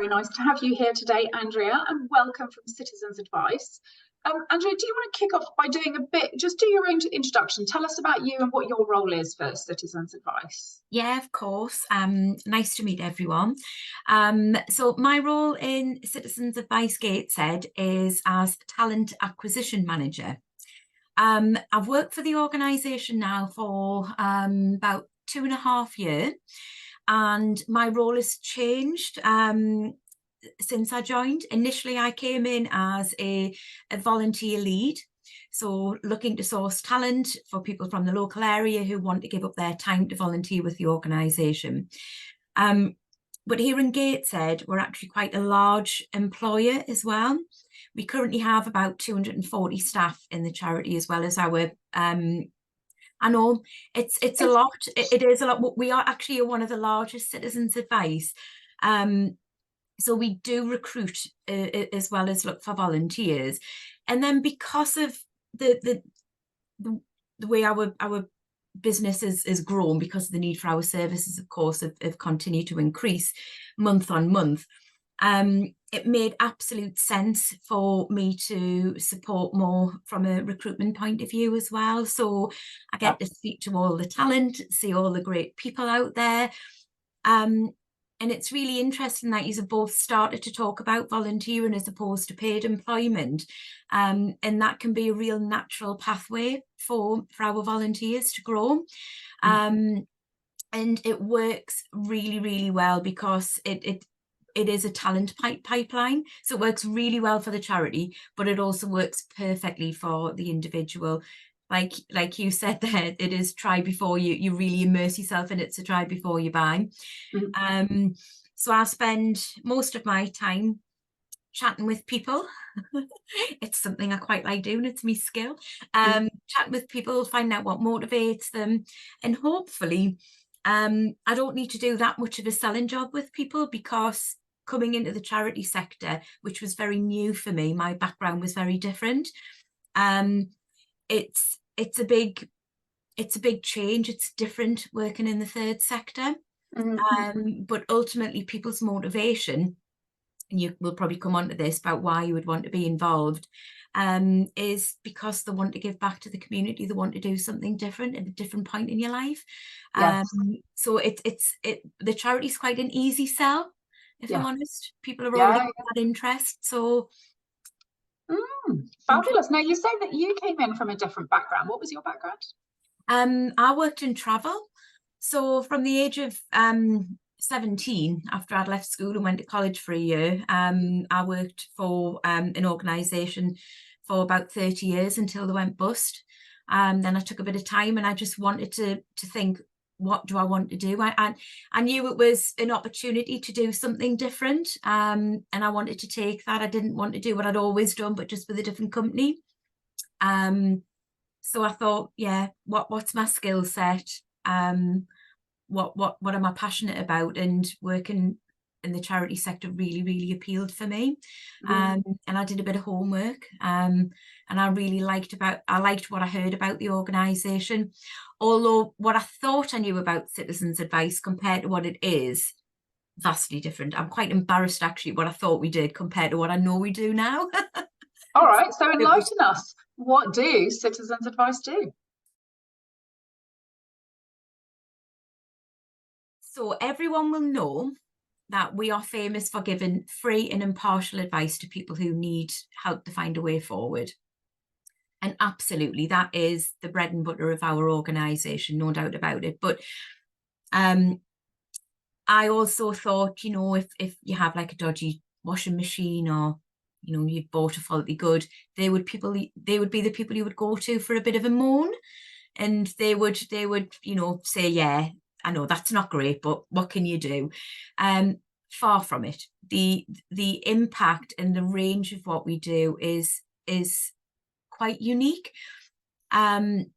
very nice to have you here today, Andrea, and welcome from Citizens Advice. Andrea, do you want to kick off by doing just do your own introduction. Tell us about you and what your role is for Citizens Advice. Yeah, of course. Nice to meet everyone. So my role in Citizens Advice Gateshead is as Talent Acquisition Manager. I've worked for the organisation now for about 2.5 years, and my role has changed since I joined. Initially, I came in as a volunteer lead, so looking to source talent for people from the local area who want to give up their time to volunteer with the organisation. But here in Gateshead, we're actually quite a large employer as well. We currently have about 240 staff in the charity, as well as our I know it's a lot. It is a lot. We are actually one of the largest Citizens Advice. So we do recruit as well as look for volunteers. And then because of the way our business is grown, because of the need for our services, of course, have continued to increase month on month, it made absolute sense for me to support more from a recruitment point of view as well. So I get to speak to all the talent, see all the great people out there. And it's really interesting that you've both started to talk about volunteering as opposed to paid employment. And that can be a real natural pathway for our volunteers to grow. And it works really, really well because it is a talent pipeline. So it works really well for the charity, but it also works perfectly for the individual. Like you said there, it is try before you really immerse yourself in it, so try before you buy. So I spend most of my time chatting with people. It's something I quite like doing. It's my skill. Chatting with people, find out what motivates them, and hopefully I don't need to do that much of a selling job with people, because coming into the charity sector, which was very new for me, my background was very different. It's a big change. It's different working in the third sector. But ultimately people's motivation, and you will probably come on to this about why you would want to be involved, is because they want to give back to the community. They want to do something different at a different point in your life. So the charity is quite an easy sell, if I'm honest. People are already got that interest. So fabulous. Now, you say that you came in from a different background. What was your background? I worked in travel. So from the age of 17, after I'd left school and went to college for a year, I worked for an organisation for about 30 years until they went bust. Then I took a bit of time, and I just wanted to think, what do I want to do? I knew it was an opportunity to do something different, and I wanted to take that. I didn't want to do what I'd always done, but just with a different company. So I thought, yeah, what's my skill set? What am I passionate about? And working in the charity sector really, really appealed for me. And I did a bit of homework, and I really liked what I heard about the organisation. Although what I thought I knew about Citizens Advice compared to what it is, vastly different. I'm quite embarrassed actually what I thought we did compared to what I know we do now. All right, so enlighten us. What do Citizens Advice do? So everyone will know that we are famous for giving free and impartial advice to people who need help to find a way forward. And absolutely, that is the bread and butter of our organisation, no doubt about it. But I also thought, if you have like a dodgy washing machine, or you'd bought a faulty good, they would be the people you would go to for a bit of a moan, and they would say, yeah, I know that's not great, but what can you do? Far from it. The impact and the range of what we do is quite unique. The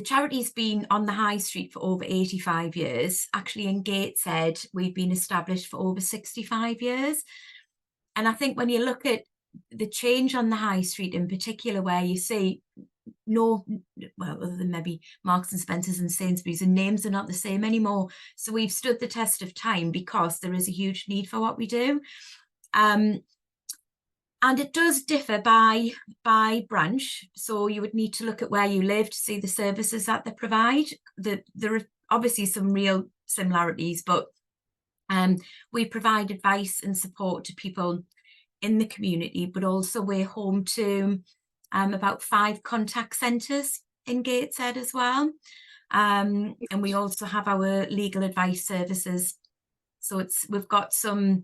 charity's been on the high street for over 85 years. Actually, in Gateshead, we've been established for over 65 years. And I think when you look at the change on the high street in particular, where you see no, well, other than maybe Marks and Spencer's and Sainsbury's, and names are not the same anymore. So we've stood the test of time because there is a huge need for what we do. And it does differ by branch. So you would need to look at where you live to see the services that they provide. There are obviously some real similarities, but we provide advice and support to people in the community, but also we're home to about 5 contact centres in Gateshead as well. And we also have our legal advice services. So we've got some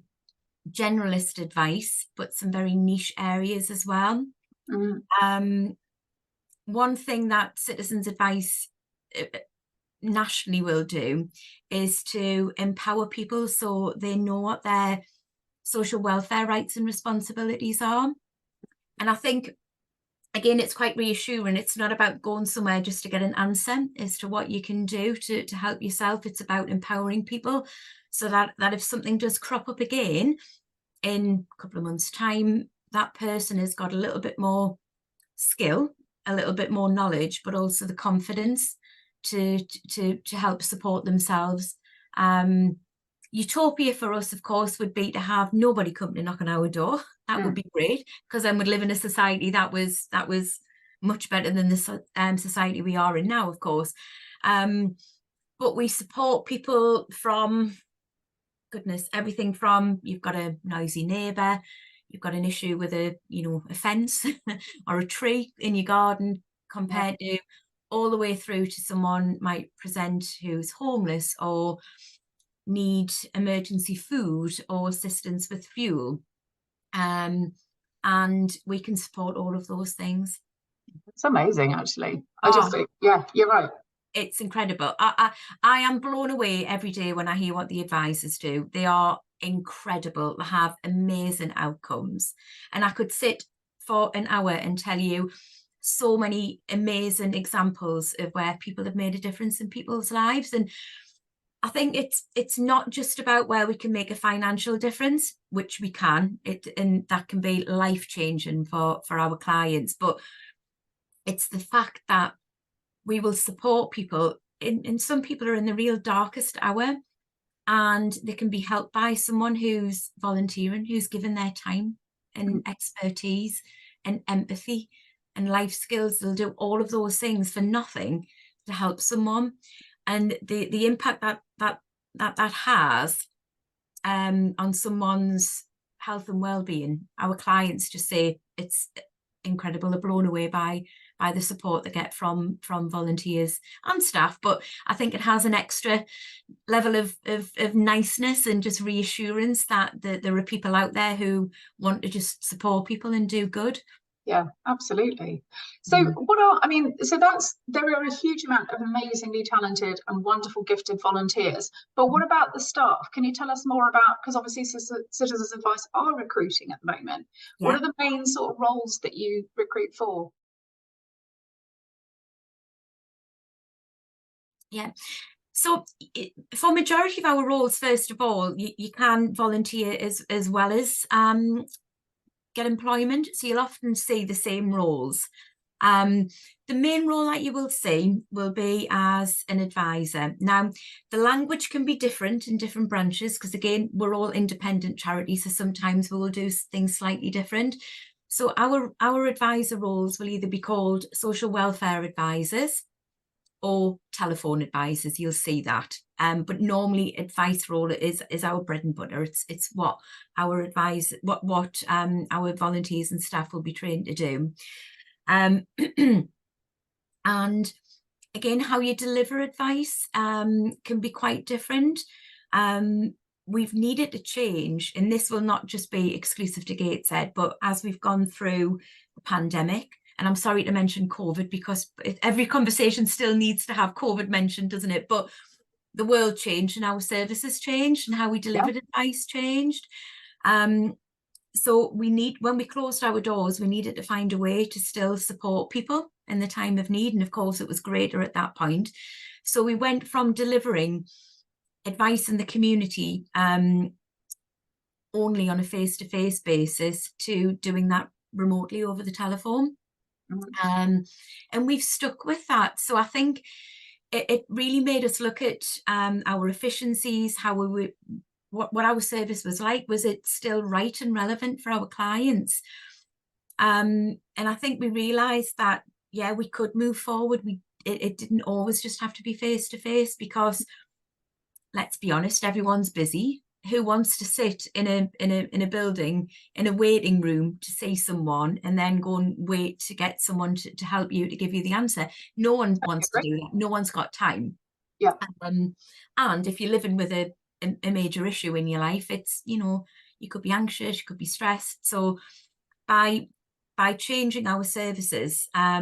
generalist advice, but some very niche areas as well. One thing that Citizens Advice nationally will do is to empower people so they know what their social welfare rights and responsibilities are. And I think, again, it's quite reassuring. It's not about going somewhere just to get an answer as to what you can do to help yourself. It's about empowering people so that if something does crop up again in a couple of months' time, that person has got a little bit more skill, a little bit more knowledge, but also the confidence to help support themselves. Utopia for us, of course, would be to have nobody come to knock on our door. That would be great, because then we'd live in a society that was much better than the society we are in now, of course. But we support people from, goodness, everything from, you've got a noisy neighbour, you've got an issue with a fence or a tree in your garden, compared to all the way through to someone might present who's homeless or need emergency food or assistance with fuel. And we can support all of those things. It's amazing, actually. I just think, yeah, you're right. It's incredible. I am blown away every day when I hear what the advisors do. They are incredible. They have amazing outcomes. And I could sit for an hour and tell you so many amazing examples of where people have made a difference in people's lives. And I think it's not just about where we can make a financial difference, which we can, and that can be life-changing for our clients, but it's the fact that we will support people, and some people are in the real darkest hour, and they can be helped by someone who's volunteering, who's given their time and expertise and empathy and life skills. They'll do all of those things for nothing to help someone. And the impact that has on someone's health and well-being, our clients just say it's incredible. They're blown away by the support they get from volunteers and staff. But I think it has an extra level of niceness and just reassurance that there are people out there who want to just support people and do good. Yeah, absolutely. So there are a huge amount of amazingly talented and wonderful gifted volunteers, but what about the staff? Can you tell us more about, because obviously Citizens Advice are recruiting at the moment. Yeah. What are the main sort of roles that you recruit for? Yeah. So for majority of our roles, first of all, you can volunteer as well as get employment. So you'll often see the same roles. The main role that you will see will be as an advisor. Now, the language can be different in different branches because, again, we're all independent charities, so sometimes we will do things slightly different. So our advisor roles will either be called social welfare advisors or telephone advisors. You'll see that. But normally advice role is our bread and butter. It's what our our volunteers and staff will be trained to do. And again, how you deliver advice can be quite different. We've needed to change, and this will not just be exclusive to Gateshead, but as we've gone through the pandemic, and I'm sorry to mention COVID because every conversation still needs to have COVID mentioned, doesn't it? But the world changed and our services changed and how we delivered advice changed. So when we closed our doors, we needed to find a way to still support people in the time of need. And of course, it was greater at that point. So we went from delivering advice in the community only on a face-to-face basis to doing that remotely over the telephone. And we've stuck with that. So I think it really made us look at our efficiencies, how we were, what our service was like. Was it still right and relevant for our clients? And I think we realised that, yeah, we could move forward. It didn't always just have to be face to face, because let's be honest, everyone's busy. Who wants to sit in a building, in a waiting room, to see someone and then go and wait to get someone to help you, to give you the answer? No one wants to do that. No one's got time. Yeah. And if you're living with a major issue in your life, it's, you know, you could be anxious, you could be stressed. So by changing our services, a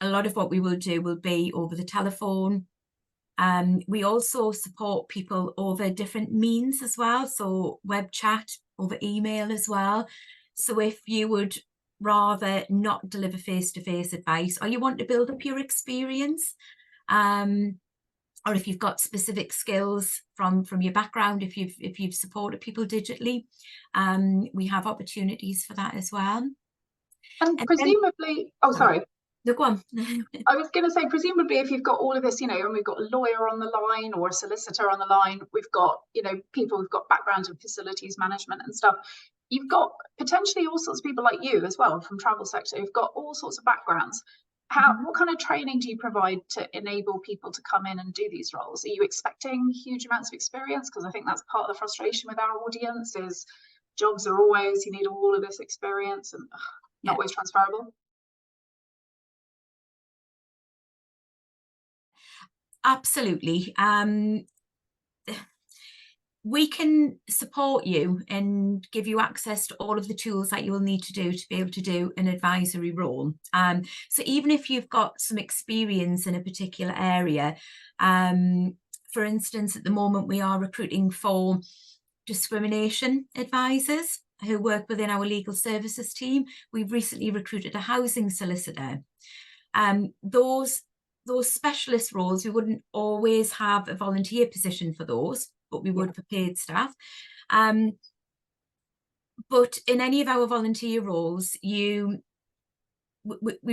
lot of what we will do will be over the telephone. We also support people over different means as well, so web chat, over email as well. So if you would rather not deliver face-to-face advice, or you want to build up your experience, or if you've got specific skills from your background, if you've supported people digitally, we have opportunities for that as well. And presumably, oh, sorry. No, go on. I was going to say, presumably, if you've got all of this, you know, and we've got a lawyer on the line or a solicitor on the line, we've got, you know, people who've got backgrounds in facilities management and stuff. You've got potentially all sorts of people like you as well from travel sector who've got all sorts of backgrounds. What kind of training do you provide to enable people to come in and do these roles? Are you expecting huge amounts of experience? Because I think that's part of the frustration with our audience is jobs are always, you need all of this experience and not always transferable. Absolutely. We can support you and give you access to all of the tools that you will need to do to be able to do an advisory role. So even if you've got some experience in a particular area, for instance, at the moment we are recruiting for discrimination advisors who work within our legal services team. We've recently recruited a housing solicitor. Those specialist roles, we wouldn't always have a volunteer position for those, but we would for paid staff. But in any of our volunteer roles, we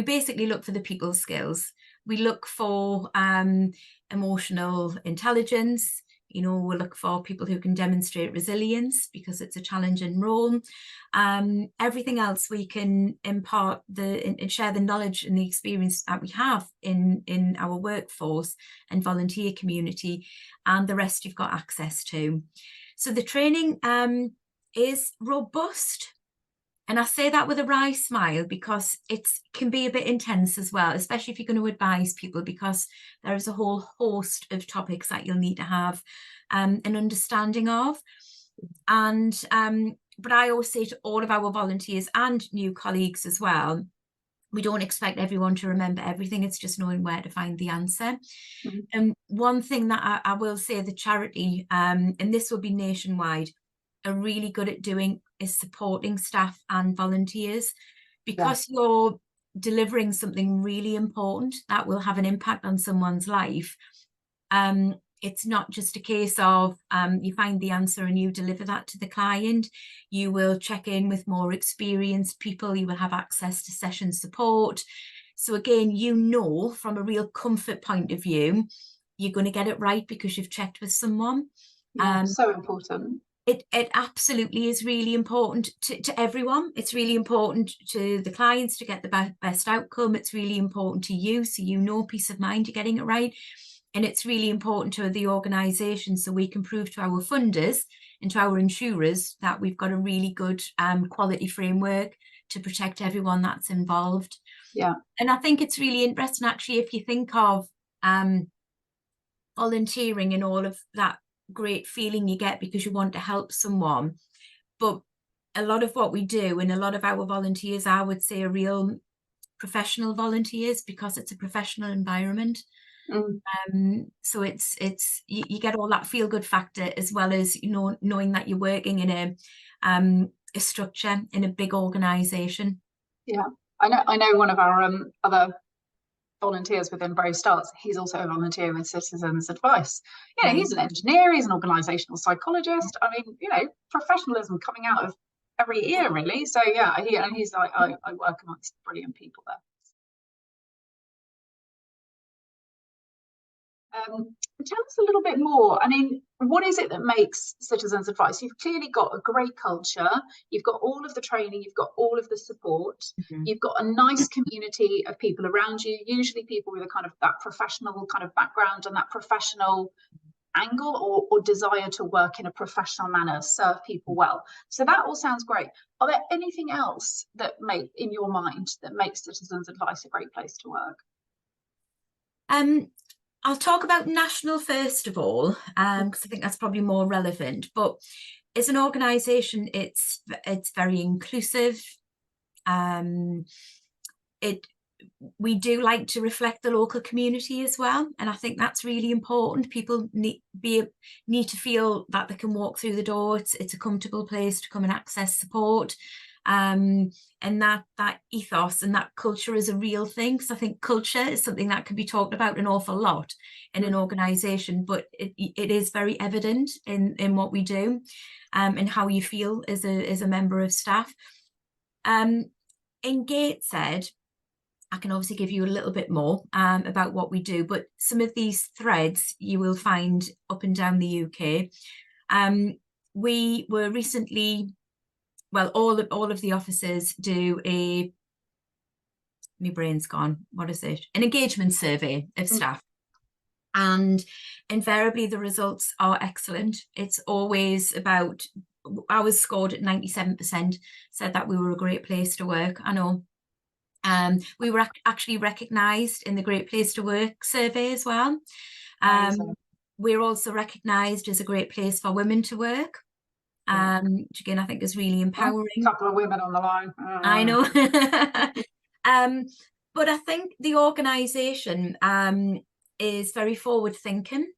basically look for the people skills. We look for emotional intelligence. You know, we look for people who can demonstrate resilience because it's a challenging role. Everything else we can impart and share the knowledge and the experience that we have in our workforce and volunteer community, and the rest you've got access to. So the training is robust. And I say that with a wry smile because it can be a bit intense as well, especially if you're going to advise people, because there is a whole host of topics that you'll need to have an understanding of. And but I always say to all of our volunteers and new colleagues as well, we don't expect everyone to remember everything. It's just knowing where to find the answer. And one thing that I will say, the charity, and this will be nationwide, are really good at doing is supporting staff and volunteers, because you're delivering something really important that will have an impact on someone's life. It's not just a case of you find the answer and you deliver that to the client. You will check in with more experienced people. You will have access to session support. So again, you know, from a real comfort point of view, you're going to get it right because you've checked with someone. So important. It absolutely is really important to everyone. It's really important to the clients to get the best outcome. It's really important to you, so you know, peace of mind, you're getting it right. And it's really important to the organisation, so we can prove to our funders and to our insurers that we've got a really good quality framework to protect everyone that's involved. Yeah. And I think it's really interesting, actually, if you think of volunteering and all of that great feeling you get because you want to help someone. But a lot of what we do, and a lot of our volunteers, I would say, are real professional volunteers because it's a professional environment. So it's you get all that feel-good factor, as well as, you know, knowing that you're working in a structure in a big organisation. Yeah, I know one of our other volunteers within Brave Starts, he's also a volunteer with Citizens Advice. You know, he's an engineer, he's an organisational psychologist. I mean, you know, professionalism coming out of every ear, really. So yeah, he's like, I work amongst brilliant people there. Tell us a little bit more. I mean, what is it that makes Citizens Advice? You've clearly got a great culture, you've got all of the training, you've got all of the support, you've got a nice community of people around you, usually people with a kind of that professional kind of background and that professional angle or desire to work in a professional manner, serve people well. So that all sounds great. Are there anything else that in your mind, that makes Citizens Advice a great place to work? I'll talk about national first of all, because I think that's probably more relevant. But as an organisation, it's very inclusive. We do like to reflect the local community as well, and I think that's really important. People need to feel that they can walk through the door. It's a comfortable place to come and access support. And that ethos and that culture is a real thing, because I think culture is something that can be talked about an awful lot in an organisation, but it is very evident in what we do, and how you feel as a member of staff. In Gateshead, I can obviously give you a little bit more about what we do, but some of these threads you will find up and down the UK. We were recently, well, all of the offices do my brain's gone, what is it? An engagement survey of staff. And invariably the results are excellent. It's always about, I was scored at 97%, said that we were a great place to work. I know. We were actually recognised in the Great Place to Work survey as well. We're also recognised as a great place for women to work, which again I think is really empowering. A couple of women on the line. I know. But I think the organisation is very forward thinking.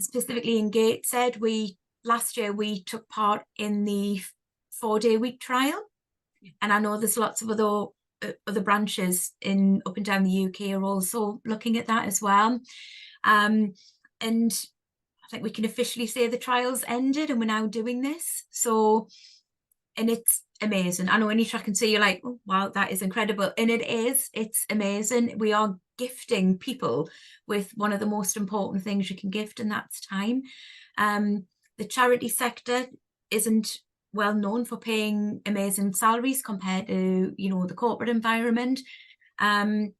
Specifically in Gateshead, last year we took part in the 4-day week trial. And I know there's lots of other branches up and down the UK are also looking at that as well. And I think we can officially say the trial's ended and we're now doing this. So, and it's amazing. I know Anita, I can see you're like, oh, wow, that is incredible. And it's amazing. We are gifting people with one of the most important things you can gift, and that's time. The charity sector isn't well known for paying amazing salaries compared to, the corporate environment. So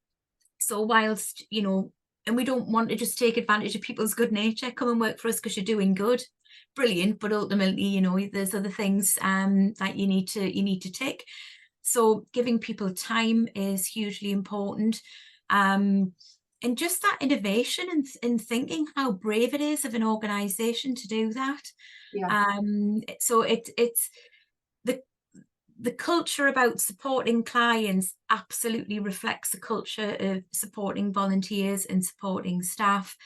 whilst, and we don't want to just take advantage of people's good nature, come and work for us because you're doing good, brilliant, but ultimately, there's other things that you need to tick. So giving people time is hugely important. And just that innovation and thinking how brave it is of an organisation to do that. So it's the culture about supporting clients absolutely reflects the culture of supporting volunteers and supporting staff.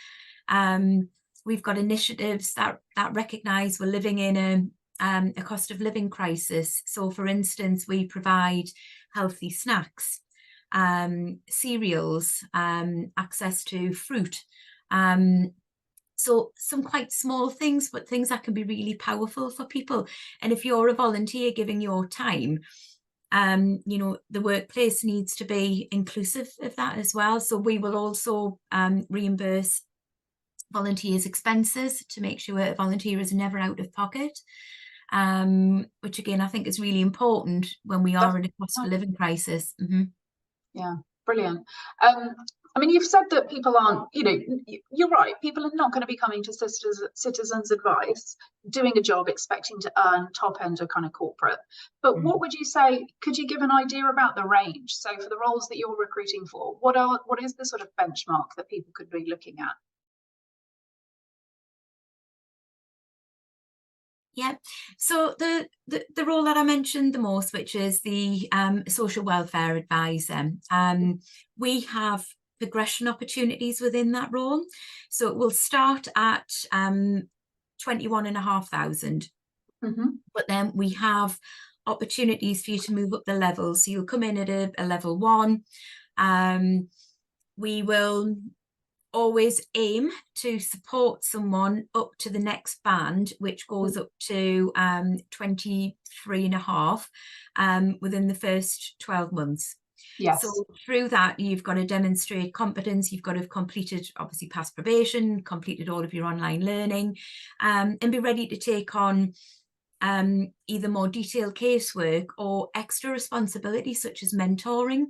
We've got initiatives that recognise we're living in a cost of living crisis. So, for instance, we provide healthy snacks, cereals, access to fruit. So some quite small things, but things that can be really powerful for people. And if you're a volunteer giving your time, the workplace needs to be inclusive of that as well. So we will also reimburse volunteers' expenses to make sure a volunteer is never out of pocket, which again, I think is really important when we are in a cost of living crisis. Yeah, brilliant. I mean, you've said that people aren't, you're right, people are not going to be coming to Citizens Advice doing a job expecting to earn top end of kind of corporate. But what would you say, could you give an idea about the range? So for the roles that you're recruiting for, what is the sort of benchmark that people could be looking at? Yeah, so the role that I mentioned the most, which is the social welfare advisor, we have progression opportunities within that role. So it will start at 21,500, but then we have opportunities for you to move up the levels. So you'll come in at a level 1. We will always aim to support someone up to the next band, which goes up to 23.5 within the first 12 months. Yes. So through that, you've got to demonstrate competence. You've got to have completed, obviously, past probation, completed all of your online learning, and be ready to take on either more detailed casework or extra responsibilities such as mentoring,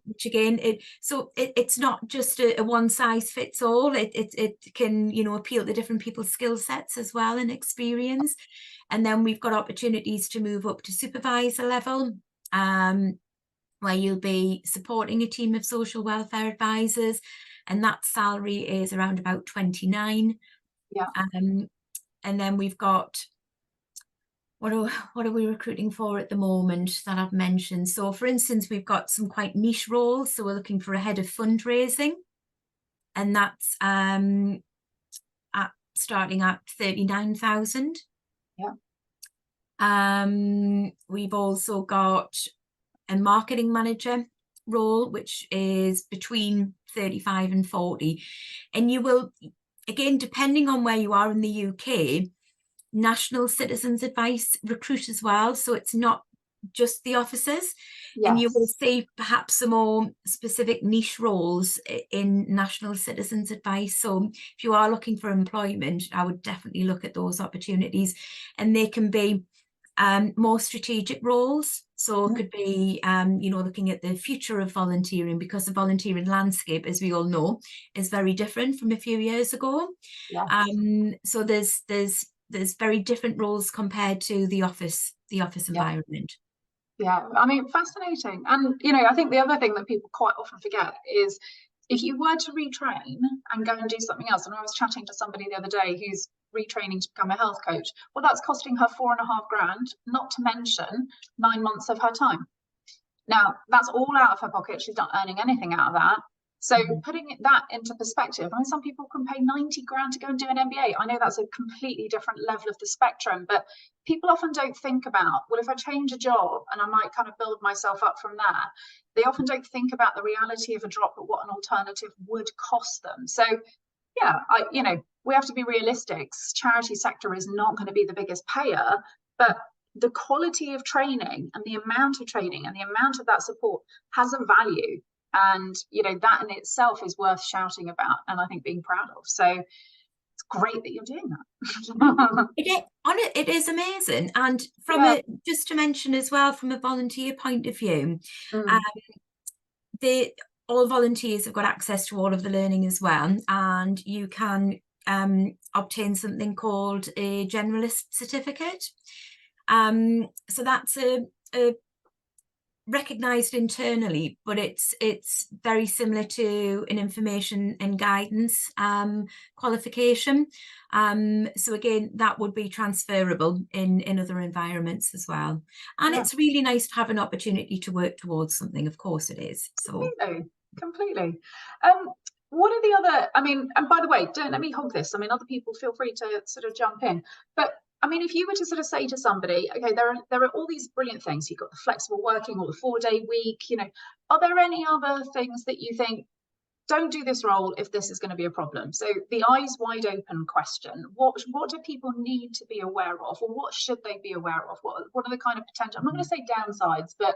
which again, it's not just a one size fits all. It can, you know, appeal to different people's skill sets as well and experience. And then we've got opportunities to move up to supervisor level, where you'll be supporting a team of social welfare advisors, and that salary is around about 29. And then we've got, what are we recruiting for at the moment that I've mentioned? So for instance, we've got some quite niche roles. So we're looking for a head of fundraising, and that's starting at 39,000. We've also got a marketing manager role, which is between 35 and 40. And you will, again, depending on where you are in the UK, National Citizens Advice recruit as well. So it's not just the officers. And you will see perhaps some more specific niche roles in National Citizens Advice. So if you are looking for employment, I would definitely look at those opportunities. And they can be more strategic roles. So it could be, you know, looking at the future of volunteering, because the volunteering landscape, as we all know, is very different from a few years ago. So there's very different roles compared to the office environment. Yeah, I mean, fascinating. And, you know, I think the other thing that people quite often forget is if you were to retrain and go and do something else, and I was chatting to somebody the other day who's retraining to become a health coach, well, that's costing her £4,500, not to mention 9 months of her time. Now, that's all out of her pocket. She's not earning anything out of that. So putting that into perspective, I mean, some people can pay 90 grand to go and do an MBA. I know that's a completely different level of the spectrum, but people often don't think about, well, if I change a job and I might kind of build myself up from there, they often don't think about the reality of a drop at what an alternative would cost them. So yeah, you know, we have to be realistic. Charity sector is not going to be the biggest payer, but the quality of training and the amount of training and the amount of that support has a value. And, you know, that in itself is worth shouting about and I think being proud of. So it's great that you're doing that. It is amazing. And from just to mention as well, from a volunteer point of view, all volunteers have got access to all of the learning as well, and you can obtain something called a generalist certificate. So that's a recognised internally, but it's very similar to an information and guidance qualification. So again, that would be transferable in other environments as well. And it's really nice to have an opportunity to work towards something. Of course it is. So completely. What are the other, I mean, and by the way, don't let me hog this. I mean, other people feel free to sort of jump in, but I mean, if you were to sort of say to somebody, okay, there are all these brilliant things. You've got the flexible working or the 4-day week, you know, are there any other things that you think, don't do this role if this is going to be a problem? So the eyes wide open question, what do people need to be aware of, or what should they be aware of? What are the kind of potential, I'm not going to say downsides, but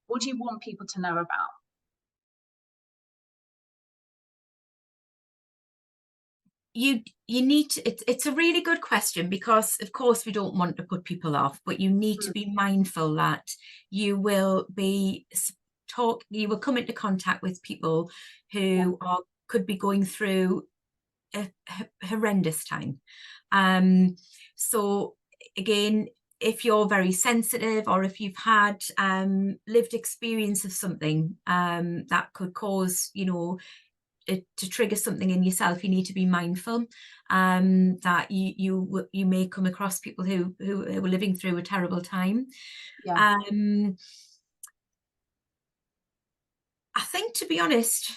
what do you want people to know about? You need to, it's a really good question, because of course we don't want to put people off, but you need to be mindful that you will come into contact with people who could be going through a horrendous time. So again, if you're very sensitive, or if you've had lived experience of something that could cause, you know, to trigger something in yourself, you need to be mindful that you may come across people who are living through a terrible time. I think, to be honest,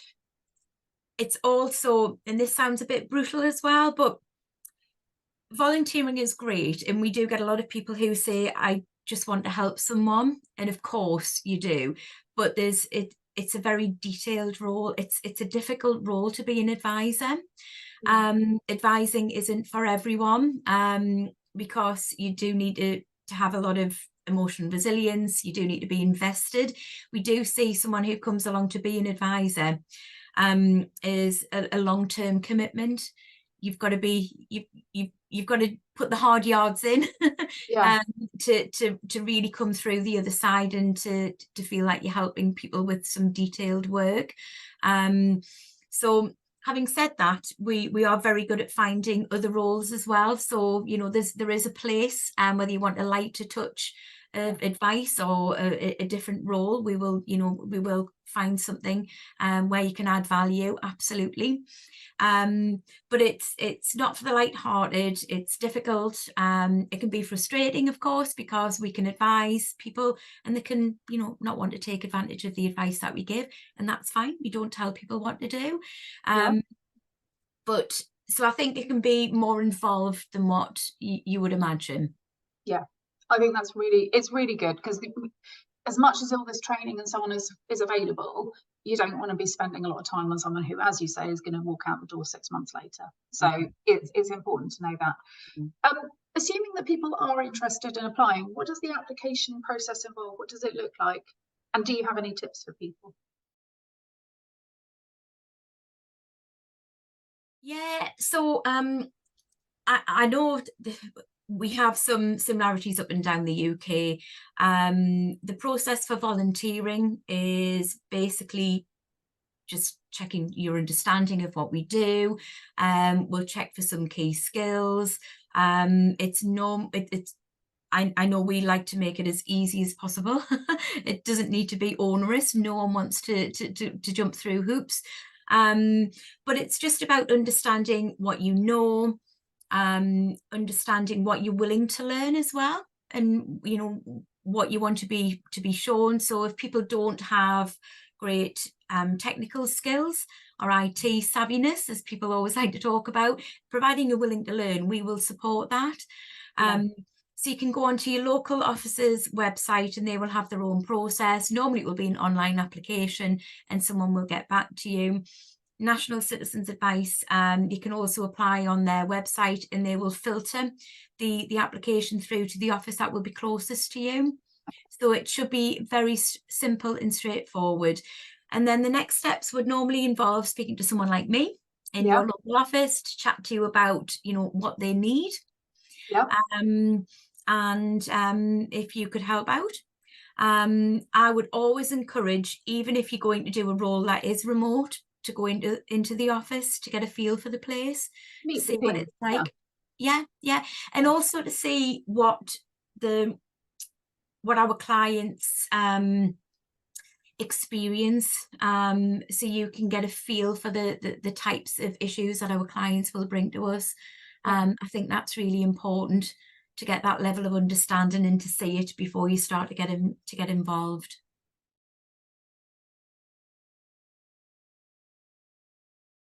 it's also, and this sounds a bit brutal as well, but volunteering is great, and we do get a lot of people who say, I just want to help someone, and of course you do, but it's a very detailed role. It's a difficult role to be an advisor. Advising isn't for everyone, because you do need to have a lot of emotional resilience. You do need to be invested. We do see someone who comes along to be an advisor is a long-term commitment. You've got to be, you've got to put the hard yards in Yeah. to really come through the other side, and to feel like you're helping people with some detailed work. So having said that, we are very good at finding other roles as well. So, you know, there is a place, whether you want a lighter touch of advice or a different role, we will find something where you can add value, absolutely. But it's not for the light-hearted. It's difficult. It can be frustrating, of course, because we can advise people and they can, you know, not want to take advantage of the advice that we give, and that's fine. We don't tell people what to do. But so I think it can be more involved than what you would imagine. Yeah, I think that's it's really good, because as much as all this training and so on is available, you don't want to be spending a lot of time on someone who, as you say, is going to walk out the door 6 months later. So it's important to know that. Assuming that people are interested in applying, what does the application process involve? What does it look like? And do you have any tips for people? Yeah, so I know we have some similarities up and down the UK. The process for volunteering is basically just checking your understanding of what we do. We'll check for some key skills. I know we like to make it as easy as possible. It doesn't need to be onerous. No one wants to jump through hoops. But it's just about understanding what you know, understanding what you're willing to learn as well, and you know what you want to be shown. So if people don't have great technical skills or IT savviness, as people always like to talk about, providing you're willing to learn, we will support that. So you can go onto your local office's website and they will have their own process. Normally it will be an online application and someone will get back to you. National Citizens Advice, you can also apply on their website and they will filter the application through to the office that will be closest to you. So it should be very simple and straightforward. And then the next steps would normally involve speaking to someone like me in your local office to chat to you about, you know, what they need. And if you could help out. I would always encourage, even if you're going to do a role that is remote, to go into the office to get a feel for the place, to see what it's like. Yeah. And also to see what our clients experience, so you can get a feel for the types of issues that our clients will bring to us. I think that's really important, to get that level of understanding and to see it before you start to get involved.